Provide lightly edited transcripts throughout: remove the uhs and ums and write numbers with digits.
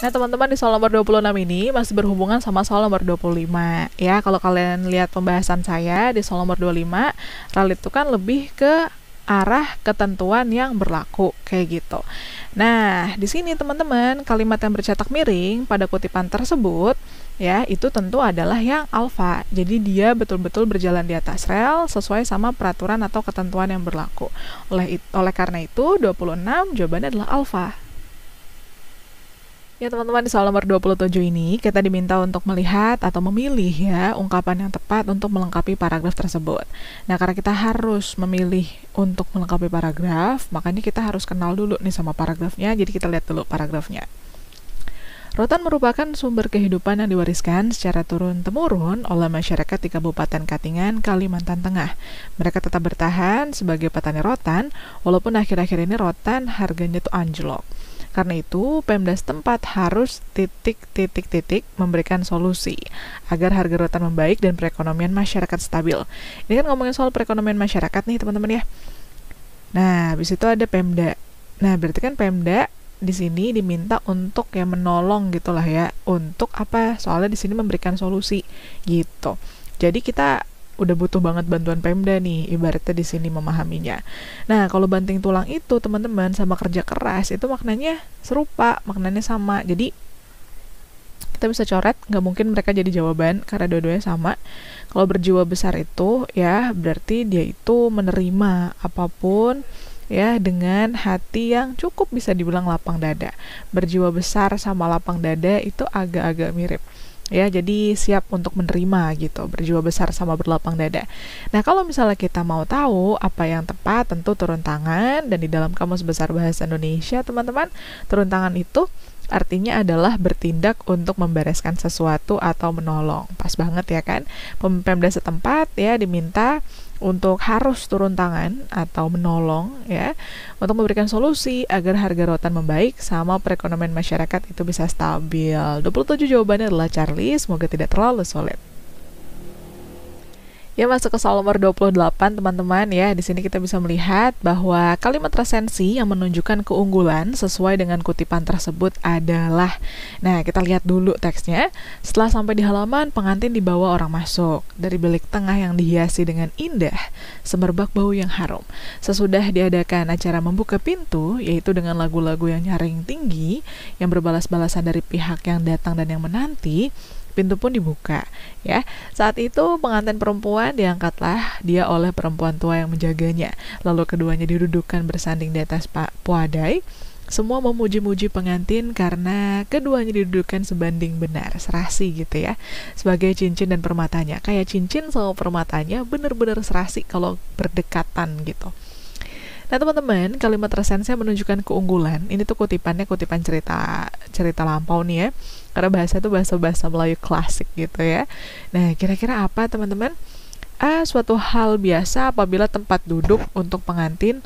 Nah, teman-teman, di soal nomor 26 ini masih berhubungan sama soal nomor 25. Ya, kalau kalian lihat pembahasan saya di soal nomor 25, RAL itu kan lebih ke arah ketentuan yang berlaku, kayak gitu. Nah, di sini teman-teman, kalimat yang bercetak miring pada kutipan tersebut, ya, itu tentu adalah yang alfa. Jadi dia betul-betul berjalan di atas rel sesuai sama peraturan atau ketentuan yang berlaku. Oleh karena itu, 26 jawabannya adalah alfa. Ya teman-teman, di soal nomor 27 ini kita diminta untuk melihat atau memilih ya ungkapan yang tepat untuk melengkapi paragraf tersebut. Nah, karena kita harus memilih untuk melengkapi paragraf, makanya kita harus kenal dulu nih sama paragrafnya. Jadi kita lihat dulu paragrafnya. Rotan merupakan sumber kehidupan yang diwariskan secara turun-temurun oleh masyarakat di Kabupaten Katingan, Kalimantan Tengah. Mereka tetap bertahan sebagai petani rotan, walaupun akhir-akhir ini rotan harganya tuh anjlok. Karena itu, Pemda setempat harus memberikan solusi agar harga rotan membaik dan perekonomian masyarakat stabil. Ini kan ngomongin soal perekonomian masyarakat nih, teman-teman ya. Nah, habis itu ada Pemda. Nah, berarti kan Pemda di sini diminta untuk ya menolong gitulah ya. Untuk apa? Soalnya di sini memberikan solusi gitu. Jadi kita udah butuh banget bantuan Pemda nih, ibaratnya di sini memahaminya. Nah, kalau banting tulang itu teman-teman sama kerja keras itu maknanya serupa, maknanya sama. Jadi kita bisa coret, nggak mungkin mereka jadi jawaban karena dua-duanya sama. Kalau berjiwa besar itu ya berarti dia itu menerima apapun ya dengan hati yang cukup bisa dibilang lapang dada. Berjiwa besar sama lapang dada itu agak-agak mirip. Ya, jadi siap untuk menerima gitu, berjiwa besar sama berlapang dada. Nah, kalau misalnya kita mau tahu apa yang tepat, tentu turun tangan. Dan di dalam Kamus Besar Bahasa Indonesia, teman-teman, turun tangan itu artinya adalah bertindak untuk membereskan sesuatu atau menolong. Pas banget ya kan? Pemda setempat ya diminta untuk harus turun tangan atau menolong ya untuk memberikan solusi agar harga rotan membaik sama perekonomian masyarakat itu bisa stabil. 27 jawabannya adalah Charlie, semoga tidak terlalu sulit. Ya, masuk ke soal nomor 28 teman-teman ya. Di sini kita bisa melihat bahwa kalimat resensi yang menunjukkan keunggulan sesuai dengan kutipan tersebut adalah. Nah, kita lihat dulu teksnya. Setelah sampai di halaman, pengantin dibawa orang masuk dari bilik tengah yang dihiasi dengan indah, semerbak bau yang harum. Sesudah diadakan acara membuka pintu, yaitu dengan lagu-lagu yang nyaring tinggi yang berbalas-balasan dari pihak yang datang dan yang menanti, pintu pun dibuka ya. Saat itu pengantin perempuan diangkatlah dia oleh perempuan tua yang menjaganya. Lalu keduanya didudukkan bersanding di atas puadai. Semua memuji-muji pengantin karena keduanya didudukkan sebanding benar, serasi gitu ya. Sebagai cincin dan permatanya. Kayak cincin sama permatanya benar-benar serasi kalau berdekatan gitu. Nah teman-teman, kalimat resensi menunjukkan keunggulan. Ini tuh kutipan cerita lampau nih ya. Karena bahasa itu bahasa Melayu klasik gitu ya. Nah, kira-kira apa teman-teman? Suatu hal biasa apabila tempat duduk untuk pengantin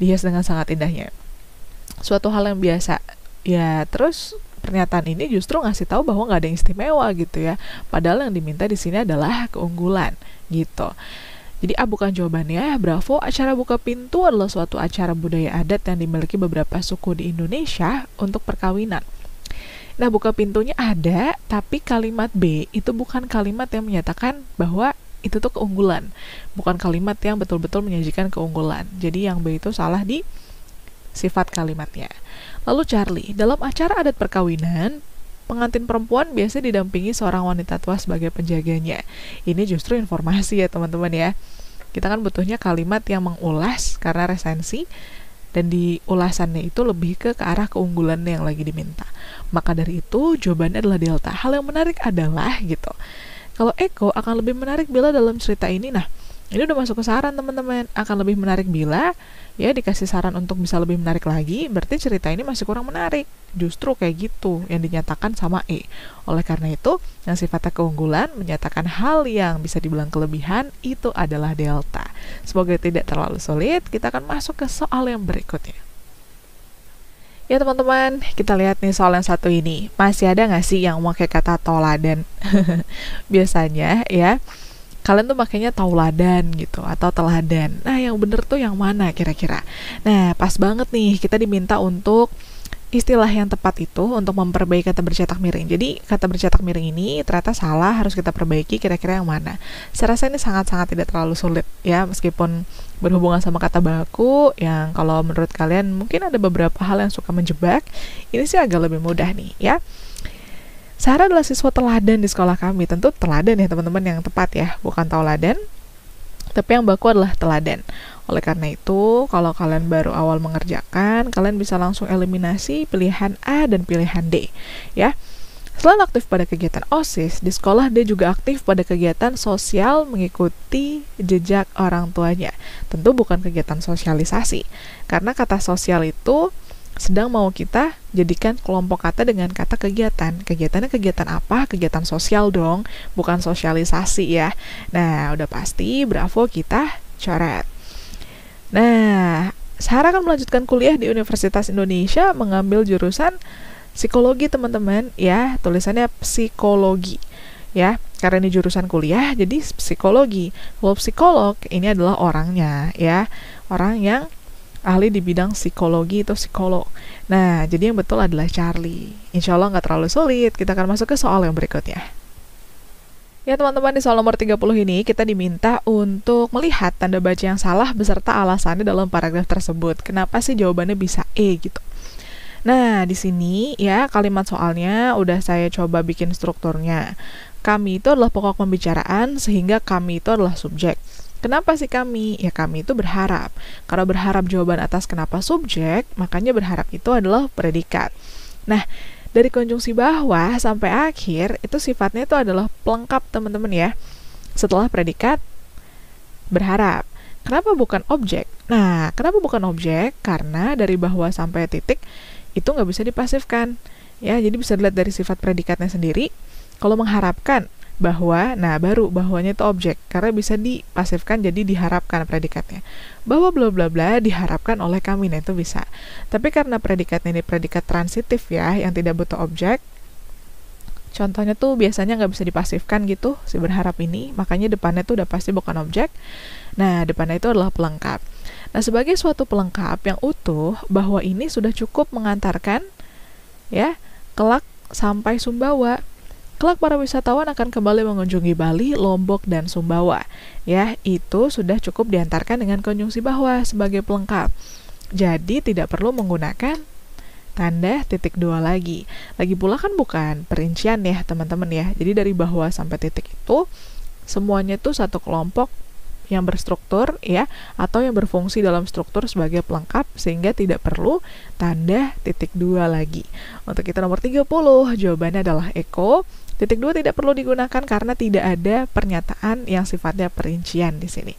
dihias dengan sangat indahnya. Suatu hal yang biasa. Ya, terus pernyataan ini justru ngasih tahu bahwa nggak ada yang istimewa gitu ya. Padahal yang diminta di sini adalah keunggulan gitu. Jadi bukan jawabannya. Bravo, acara buka pintu adalah suatu acara budaya adat yang dimiliki beberapa suku di Indonesia untuk perkawinan. Nah, buka pintunya ada, tapi kalimat B itu bukan kalimat yang menyatakan bahwa itu tuh keunggulan. Bukan kalimat yang betul-betul menyajikan keunggulan. Jadi yang B itu salah di sifat kalimatnya. Lalu Charlie, dalam acara adat perkawinan, pengantin perempuan biasa didampingi seorang wanita tua sebagai penjaganya. Ini justru informasi ya teman-teman ya. Kita kan butuhnya kalimat yang mengulas karena resensi, dan di ulasannya itu lebih ke arah keunggulan yang lagi diminta. Maka dari itu jawabannya adalah delta. Hal yang menarik adalah gitu. Kalau Eko akan lebih menarik bila dalam cerita ini, nah ini udah masuk ke saran teman-teman, akan lebih menarik bila ya dikasih saran untuk bisa lebih menarik lagi, berarti cerita ini masih kurang menarik. Justru kayak gitu yang dinyatakan sama E. Oleh karena itu, yang sifatnya keunggulan menyatakan hal yang bisa dibilang kelebihan itu adalah delta. Semoga tidak terlalu sulit, kita akan masuk ke soal yang berikutnya. Ya teman-teman, kita lihat nih soal yang satu ini. Masih ada nggak sih yang pakai kata toladan? Biasanya ya, kalian tuh makanya tauladan gitu atau teladan. Nah, yang bener tuh yang mana kira-kira? Nah, pas banget nih kita diminta untuk istilah yang tepat itu untuk memperbaiki kata bercetak miring. Jadi kata bercetak miring ini ternyata salah, harus kita perbaiki, kira-kira yang mana. Saya rasa ini sangat-sangat tidak terlalu sulit ya, meskipun berhubungan sama kata baku yang kalau menurut kalian mungkin ada beberapa hal yang suka menjebak, ini sih agak lebih mudah nih ya. Sarah adalah siswa teladan di sekolah kami. Tentu teladan ya teman-teman yang tepat ya, bukan tauladan, tapi yang baku adalah teladan. Oleh karena itu, kalau kalian baru awal mengerjakan, kalian bisa langsung eliminasi pilihan A dan pilihan D, ya. Selain aktif pada kegiatan OSIS, di sekolah dia juga aktif pada kegiatan sosial mengikuti jejak orang tuanya. Tentu bukan kegiatan sosialisasi, karena kata sosial itu sedang mau kita jadikan kelompok kata dengan kata kegiatan. Kegiatannya kegiatan apa? Kegiatan sosial dong, bukan sosialisasi ya. Nah, udah pasti bravo kita coret. Nah, Sarah akan melanjutkan kuliah di Universitas Indonesia mengambil jurusan psikologi teman-teman ya, tulisannya psikologi ya, karena ini jurusan kuliah jadi psikologi. Kalau psikolog ini adalah orangnya ya, orang yang ahli di bidang psikologi itu psikolog. Nah, jadi yang betul adalah Charlie. Insya Allah nggak terlalu sulit, kita akan masuk ke soal yang berikutnya. Ya teman-teman, di soal nomor 30 ini kita diminta untuk melihat tanda baca yang salah beserta alasannya dalam paragraf tersebut. Kenapa sih jawabannya bisa E gitu? Nah, di sini ya kalimat soalnya udah saya coba bikin strukturnya. Kami itu adalah pokok pembicaraan sehingga kami itu adalah subjek. Kenapa sih kami? Ya kami itu berharap. Kalau berharap jawaban atas kenapa subjek, makanya berharap itu adalah predikat. Nah, dari konjungsi bawah sampai akhir, itu sifatnya itu adalah pelengkap teman-teman ya. Setelah predikat, berharap. Kenapa bukan objek? Nah, kenapa bukan objek? Karena dari bawah sampai titik, itu nggak bisa dipasifkan. Ya, jadi bisa dilihat dari sifat predikatnya sendiri. Kalau mengharapkan bahwa, nah baru bahwanya itu objek, karena bisa dipasifkan jadi diharapkan predikatnya. Bahwa bla bla bla diharapkan oleh kami, nah itu bisa. Tapi karena predikatnya ini predikat transitif ya, yang tidak butuh objek, contohnya tuh biasanya nggak bisa dipasifkan gitu, si berharap ini, makanya depannya tuh udah pasti bukan objek. Nah, depannya itu adalah pelengkap. Nah, sebagai suatu pelengkap yang utuh, bahwa ini sudah cukup mengantarkan ya, kelak sampai Sumbawa. Kelak para wisatawan akan kembali mengunjungi Bali, Lombok, dan Sumbawa. Ya, itu sudah cukup diantarkan dengan konjungsi bawah sebagai pelengkap. Jadi tidak perlu menggunakan tanda titik dua lagi. Lagi pula kan bukan perincian ya teman-teman ya. Jadi dari bawah sampai titik itu semuanya itu satu kelompok yang berstruktur ya, atau yang berfungsi dalam struktur sebagai pelengkap sehingga tidak perlu tanda titik dua lagi. Untuk kita nomor 30, jawabannya adalah Eko. Titik dua tidak perlu digunakan karena tidak ada pernyataan yang sifatnya perincian di sini.